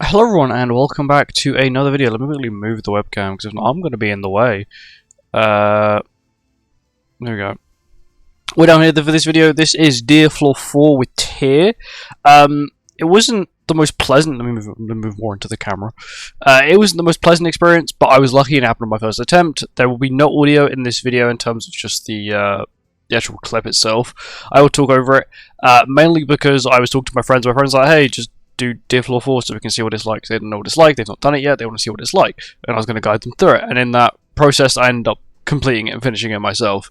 Hello everyone and welcome back to another video. Let me quickly move the webcam because if not I'm going to be in the way. There we go. We're down here for this video. This is Deer Floor 4 with TYR. It wasn't the most pleasant, let me move more into the camera. It wasn't the most pleasant experience, but I was lucky it happened on my first attempt. There will be no audio in this video in terms of just the actual clip itself. I will talk over it, mainly because I was talking to my friends. My friends were like, hey, just do Deer Floor 4 so we can see what it's like. They don't know what it's like, they've not done it yet, they want to see what it's like. And I was going to guide them through it. And in that process, I ended up completing it and finishing it myself.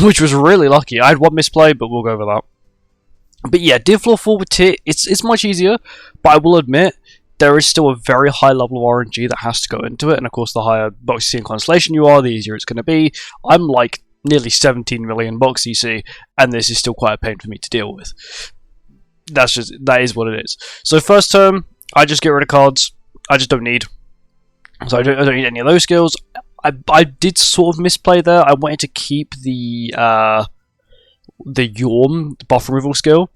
Which was really lucky. I had one misplay, but we'll go over that. But yeah, Deer Floor 4 with TYR, it's much easier, but I will admit, there is still a very high level of RNG that has to go into it, and of course the higher box CC and constellation you are, the easier it's going to be. I'm like nearly 17 million box CC, and this is still quite a pain for me to deal with. That is what it is. So first turn, I just get rid of cards. I just don't need. So I don't need any of those skills. I did sort of misplay there. I wanted to keep the Yorm buff removal skill,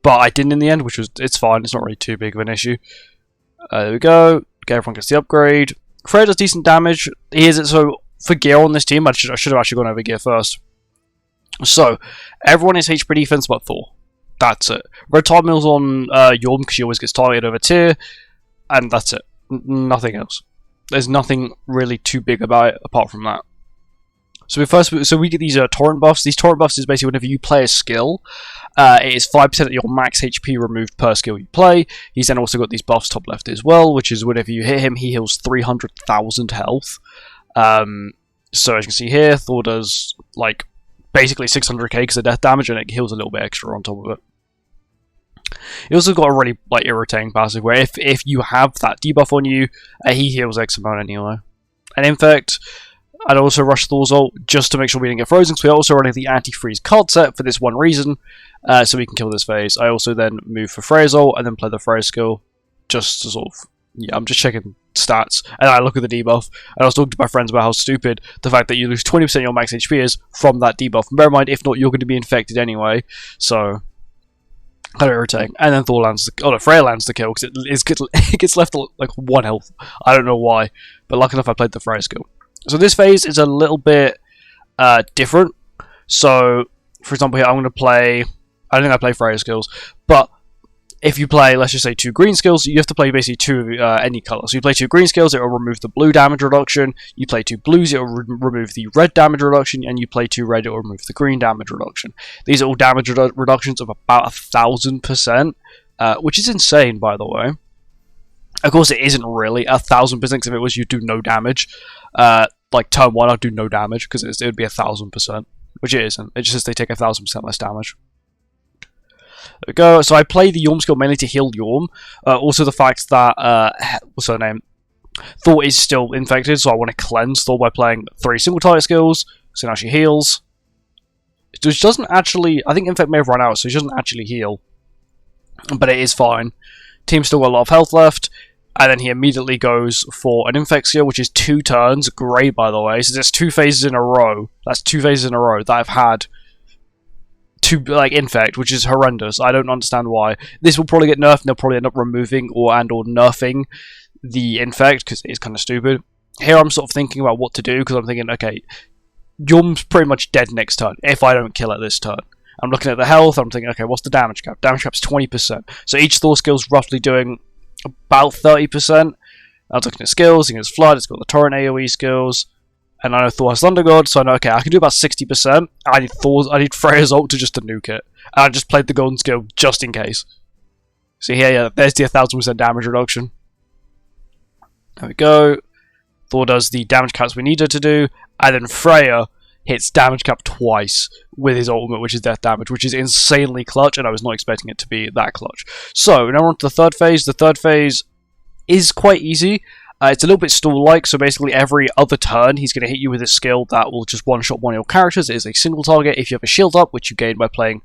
but I didn't in the end, which was, it's fine. It's not really too big of an issue. There we go. Okay, everyone gets the upgrade. Freya does decent damage. Here's it. So for gear on this team, I should have actually gone over gear first. So everyone is HP defense but Thor. That's it. Red Tide Mill's on Yorm because she always gets targeted over TYR, and that's it. Nothing else. There's nothing really too big about it apart from that. So we get these torrent buffs. These torrent buffs is basically whenever you play a skill, it is 5% of your max HP removed per skill you play. He's then also got these buffs top left as well, which is whenever you hit him, he heals 300,000 health. So as you can see here, Thor does like basically 600k because of death damage, and it heals a little bit extra on top of it. He also got a really like irritating passive where if you have that debuff on you, he heals X amount anyway. And in fact, I'd also rush Thor's ult just to make sure we didn't get frozen, because we're also running the anti-freeze card set for this one reason, so we can kill this phase. I also then move for Freya's ult and then play the Freya skill, just to sort of, yeah, I'm just checking stats, and I look at the debuff, and I was talking to my friends about how stupid the fact that you lose 20% of your max HP is from that debuff. Bear in mind, if not, you're going to be infected anyway, so kind of irritating. And then Thor lands the, Freya lands the kill, because it gets left like 1 health. I don't know why, but lucky enough I played the Freya skill. So this phase is a little bit different. So, for example here, I'm going to play, I don't think I play Freya skills, but if you play, let's just say 2 green skills, you have to play basically 2 any colour. So you play 2 green skills, it will remove the blue damage reduction. You play 2 blues, it will remove the red damage reduction. And you play 2 red, it will remove the green damage reduction. These are all damage reductions of about 1000%, which is insane, by the way. Of course, it isn't really 1000%, because if it was, you do no damage. Like turn 1, I'd do no damage, because it would be 1000%, which it isn't. It just says they take 1000% less damage. There we go. So I play the Yorm skill mainly to heal Yorm. Also the fact that, what's her name? Thor is still infected, so I want to cleanse Thor by playing 3 single target skills. So now she heals. Which doesn't actually, I think Infect may have run out, so she doesn't actually heal. But it is fine. Team's still got a lot of health left. And then he immediately goes for an Infect skill, which is 2 turns. Great, by the way. So there's 2 phases in a row. That's 2 phases in a row that I've had to like Infect, which is horrendous. I don't understand why. This will probably get nerfed, and they'll probably end up removing or nerfing the Infect, because it is kind of stupid. Here I'm sort of thinking about what to do, because I'm thinking, okay, Yorm's pretty much dead next turn, if I don't kill it this turn. I'm looking at the health, I'm thinking, okay, what's the damage cap? Damage cap's 20%. So each Thor skill's roughly doing about 30%. I was looking at skills, it has Flood, it's got the Torrent AoE skills, and I know Thor has Thunder God, so I know, okay, I can do about 60%. I need Freya's ult to just to nuke it. And I just played the golden skill just in case. See here, yeah, there's the 1000% damage reduction. There we go. Thor does the damage caps we need her to do, and then Freya hits damage cap twice with his ultimate, which is death damage, which is insanely clutch, and I was not expecting it to be that clutch. So, now we're on to the third phase. The third phase is quite easy. It's a little bit stall-like, so basically every other turn he's going to hit you with a skill that will just one-shot one of your characters. It is a single target. If you have a shield up, which you gain by playing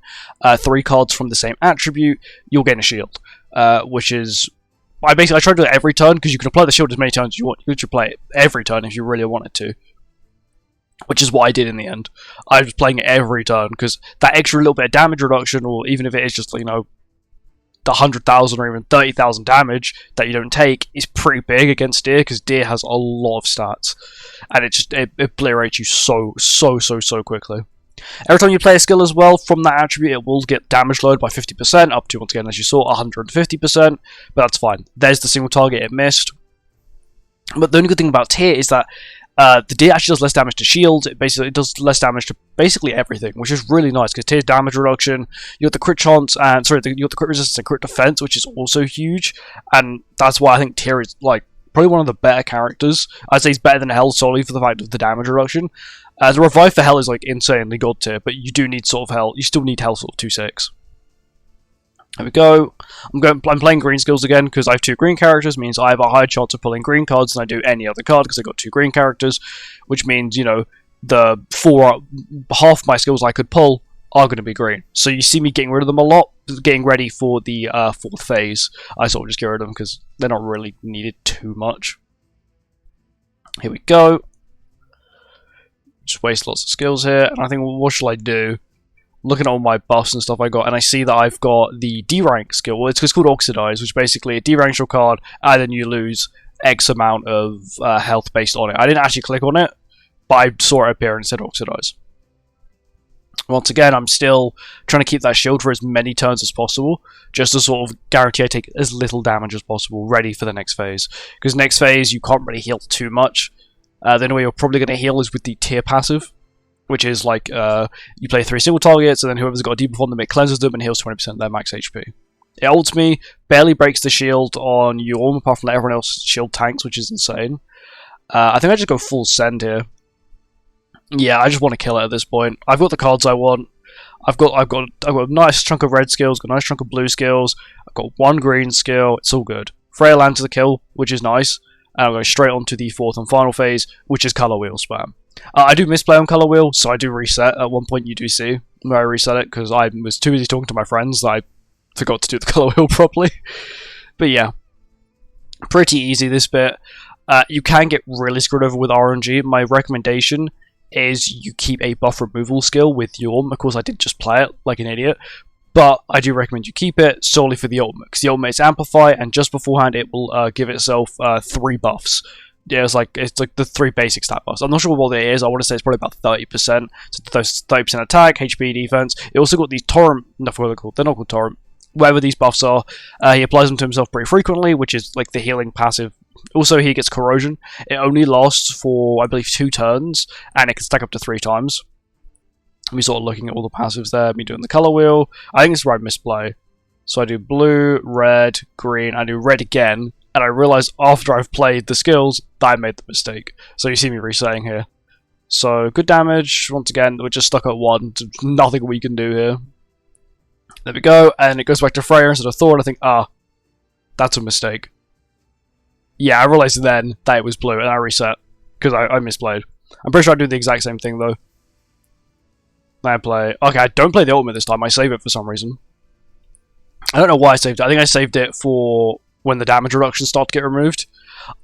3 cards from the same attribute, you'll gain a shield, which is... I try to do it every turn, because you can apply the shield as many times as you want. You should play it every turn if you really wanted to. Which is what I did in the end. I was playing it every turn, because that extra little bit of damage reduction, or even if it is just, you know, the 100,000 or even 30,000 damage that you don't take is pretty big against Deer, because Deer has a lot of stats, and it obliterates you so quickly. Every time you play a skill as well, from that attribute, it will get damage load by 50%, up to, once again, as you saw, 150%, but that's fine. There's the single target it missed. But the only good thing about Tyr is that the Deer actually does less damage to shields. It does less damage to basically everything, which is really nice, because Tyr's damage reduction, you got the crit chance, and you got the crit resistance and crit defense, which is also huge, and that's why I think Tyr is like probably one of the better characters. I'd say he's better than HEL solely for the fact of the damage reduction. The revive for HEL is like insanely god tier, but you do need sort of HEL. You still need HEL sort of 2/6. There we go. I'm playing green skills again because I have 2 green characters. Means I have a higher chance of pulling green cards than I do any other card because I've got 2 green characters, which means, you know, the half my skills I could pull are going to be green. So you see me getting rid of them a lot, getting ready for the 4th phase. I sort of just get rid of them because they're not really needed too much. Here we go. Just waste lots of skills here, and I think, what shall I do? Looking at all my buffs and stuff I got, and I see that I've got the D rank skill. Well, it's called Oxidize, which basically D ranks your card, and then you lose X amount of health based on it. I didn't actually click on it, but I saw it appear and said Oxidize. Once again, I'm still trying to keep that shield for as many turns as possible, just to sort of guarantee I take as little damage as possible, ready for the next phase. Because next phase, you can't really heal too much. The only way you're probably going to heal is with the Tyr passive, which is like, you play 3 single targets, and then whoever's got a debuff on them, it cleanses them and heals 20% of their max HP. It ults me, barely breaks the shield on Yulm, apart from everyone else shield tanks, which is insane. I think I just go full send here. Yeah, I just want to kill it at this point. I've got the cards I want. I've got a nice chunk of red skills, got a nice chunk of blue skills, I've got 1 green skill, it's all good. Freya lands the kill, which is nice. And I'm going straight on to the 4th and final phase, which is Color Wheel spam. I do misplay on Color Wheel, so I do reset. At one point you do see where I reset it, because I was too busy talking to my friends that I forgot to do the Color Wheel properly. But yeah, pretty easy this bit. You can get really screwed over with RNG. My recommendation is you keep a buff removal skill with Yulm. Of course, I did just play it like an idiot, but I do recommend you keep it solely for the ultimate, because the ultimate is Amplify, and just beforehand it will give itself 3 buffs. Yeah, it's like the 3 basic stat buffs. I'm not sure what it is. I want to say it's probably about 30%. So those 30% attack, HP, defense. It also got these torrent. I forgot what they're called. They're not called torrent. Whatever these buffs are, he applies them to himself pretty frequently, which is like the healing passive. Also, he gets corrosion. It only lasts for, I believe, 2 turns, and it can stack up to 3 times. Me sort of looking at all the passives there, me doing the color wheel. I think it's where I misplay. So I do blue, red, green, I do red again, and I realise after I've played the skills that I made the mistake. So you see me resetting here. So good damage, once again, we're just stuck at 1, so nothing we can do here. There we go, and it goes back to Freya instead of Thor, and I think, that's a mistake. Yeah, I realised then that it was blue, and I reset, because I misplayed. I'm pretty sure I do the exact same thing, though. I play... Okay, I don't play the ultimate this time, I save it for some reason. I don't know why I saved it. I think I saved it for when the damage reductions start to get removed.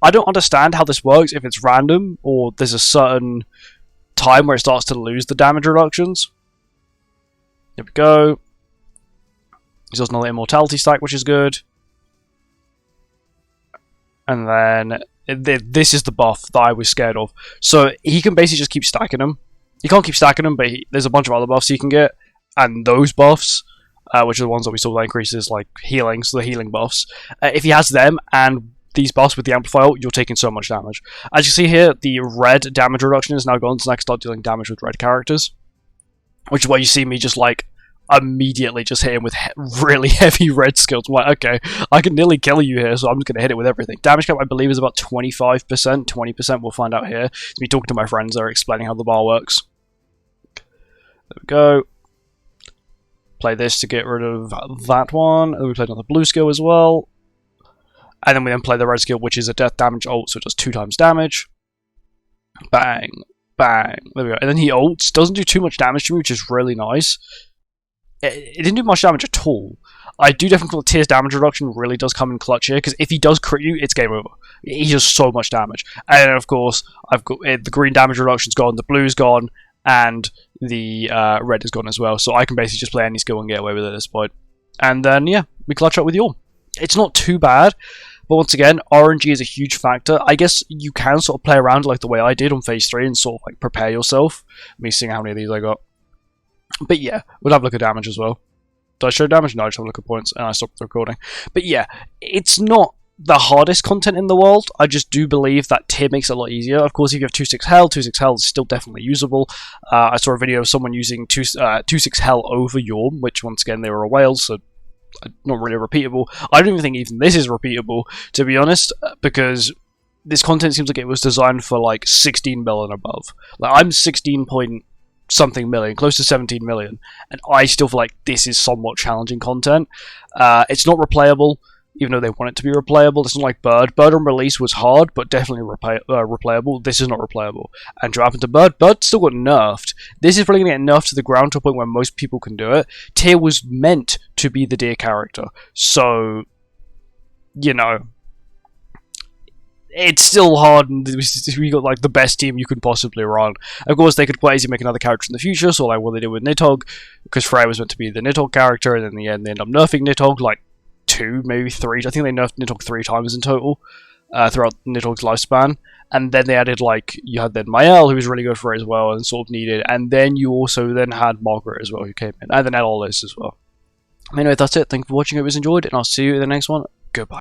I don't understand how this works, if it's random, or there's a certain time where it starts to lose the damage reductions. Here we go. He does another immortality stack, which is good. And then, this is the buff that I was scared of. So, he can basically just keep stacking them. You can't keep stacking them, but there's a bunch of other buffs you can get. And those buffs, which are the ones that we saw that increases, like, healing, so the healing buffs. If he has them, and these buffs with the Amplify ult, you're taking so much damage. As you see here, the red damage reduction is now gone, so I can start dealing damage with red characters. Which is why you see me just, like, immediately just hit him with really heavy red skills. I'm like, okay, I can nearly kill you here, so I'm just going to hit it with everything. Damage cap, I believe, is about 25%, 20%, we'll find out here. It's me talking to my friends, they're explaining how the bar works. There we go. Play this to get rid of that one, and we play another blue skill as well. And then we play the red skill, which is a death damage ult, so it does 2 times damage. Bang, bang, there we go. And then he ults, doesn't do too much damage to me, which is really nice. It didn't do much damage at all. I do definitely feel Tyr's damage reduction really does come in clutch here, because if he does crit you, it's game over. He does so much damage. And then, of course, I've got the green damage reduction's gone, the blue's gone, and the red is gone as well. So I can basically just play any skill and get away with it at this point. and then yeah, we clutch up with Yorm. It's not too bad, but once again, RNG is a huge factor. I guess you can sort of play around like the way I did on phase 3 and sort of like prepare yourself. Me seeing how many of these I got. But yeah, we'll have a look at damage as well. Did I show damage? No, I just have a look at points, and I stopped the recording. But yeah, it's not the hardest content in the world. I just do believe that tier makes it a lot easier. Of course, if you have 2/6 HEL, 2/6 HEL is still definitely usable. I saw a video of someone using 2/6 HEL over Yorm, which once again, they were a whale, so not really repeatable. I don't even think even this is repeatable, to be honest, because this content seems like it was designed for like 16 mil and above. Like, I'm 16 point something million, close to 17 million, and I still feel like this is somewhat challenging content. It's not replayable, even though they want it to be replayable. It's not like Bird. Bird on release was hard, but definitely replayable. This is not replayable. And what happened to Bird? Bird still got nerfed. This is probably going to get nerfed to the ground to a point where most people can do it. Tyr was meant to be the deer character, so, you know, it's still hard, and we got like the best team you could possibly run. Of course, they could quite easily make another character in the future, so like what they did with Nidhogg, because Freya was meant to be the Nidhogg character, and in the end they ended up nerfing Nidhogg like 2, maybe 3. I think they nerfed Nidhogg 3 times in total throughout Nidhogg's lifespan. And then they added, like, you had then Mael, who was really good for it as well, and sort of needed. And then you also then had Margaret as well, who came in, and then Alice as well. Anyway, that's it. Thank you for watching. I hope you enjoyed, and I'll see you in the next one. Goodbye.